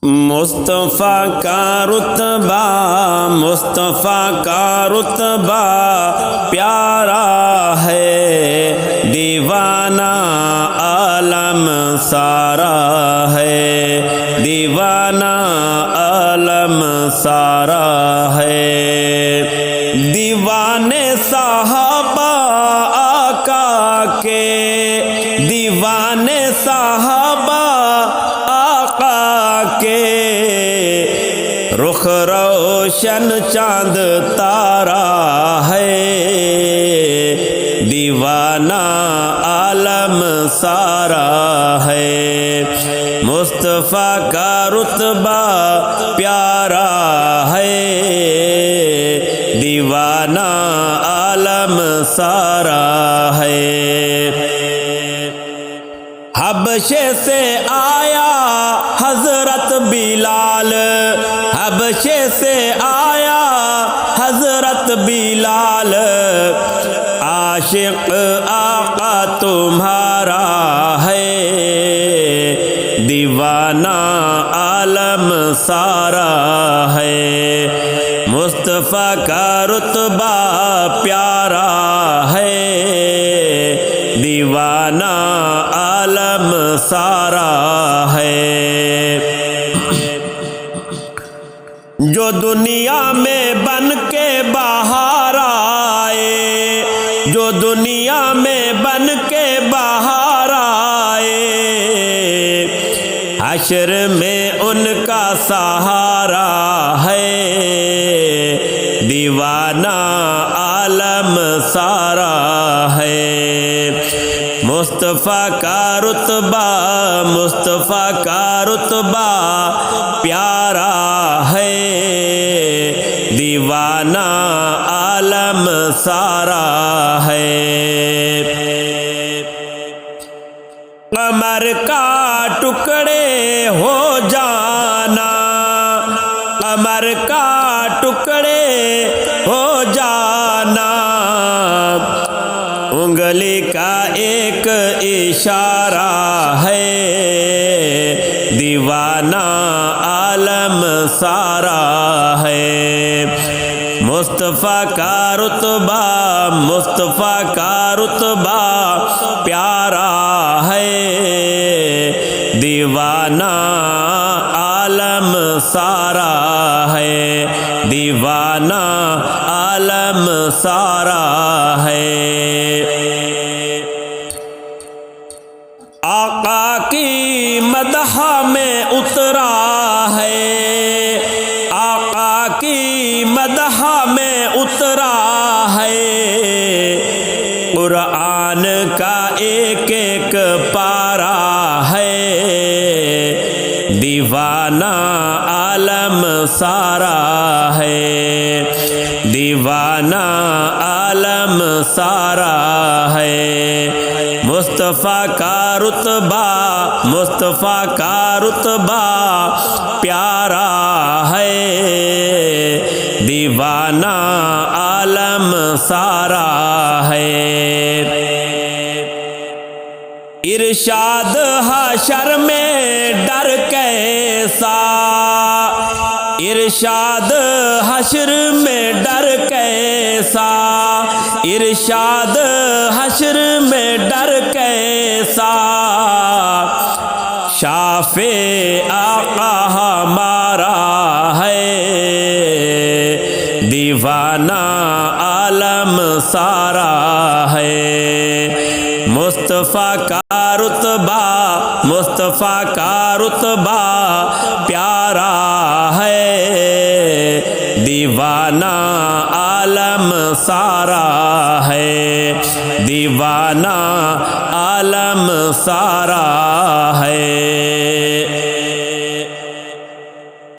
مصطفیٰ کا رتبہ، مصطفیٰ کا رتبہ پیارا ہے، دیوانہ عالم سارا ہے، دیوانہ عالم سارا ہے۔ دیوانے صحابہ آقا کے، دیوانے صحابہ آقا کے، رخ روشن چاند تارا ہے، دیوانہ عالم سارا ہے۔ مصطفیٰ کا رتبہ پیارا ہے، دیوانہ عالم سارا ہے۔ حبشے سے آیا حضرت بلال، حبشے سے آیا حضرت بلال، عاشق آقا تمہارا ہے، دیوانہ عالم سارا ہے۔ مصطفیٰ کا رتبہ پیارا ہے، دیوانہ عالم سارا ہے۔ جو دنیا میں بن کے باہر آئے، جو دنیا میں بن کے باہر آئے، حشر میں ان کا سہارا ہے، دیوانہ عالم سارا ہے۔ مصطفیٰ کا رتبہ، مصطفیٰ کا رتبہ پیارا ہے، دیوانہ عالم سارا ہے۔ قمر کا ٹکڑے ہو جانا، قمر کا ٹکڑے ہو جانا، انگلی کا ایک اشارہ ہے، دیوانہ عالم سارا ہے۔ مصطفیٰ کا رتبہ، مصطفیٰ کا رتبہ پیارا ہے، دیوانہ عالم سارا ہے، دیوانہ عالم سارا ہے۔ آقا کی مدح میں اترا ہے، آقا کی مدح میں اترا ہے، قرآن کا ایک ایک پارا ہے، دیوانہ عالم سارا ہے، دیوانہ عالم سارا ہے۔ مصطفیٰ کا رتبہ، مصطفیٰ کا رتبہ پیارا ہے، دیوانہ عالم سارا ہے۔ ارشاد حشر میں ڈر کیسا، ارشاد حشر میں ڈر کیسا، ارشاد حشر میں ڈر کیسا، شافع آقا ہمارا ہے، دیوانہ عالم سارا ہے۔ مصطفیٰ کا رتبہ، مصطفیٰ کا رتبہ پیارا ہے، دیوانہ عالم سارا ہے، دیوانہ عالم سارا ہے۔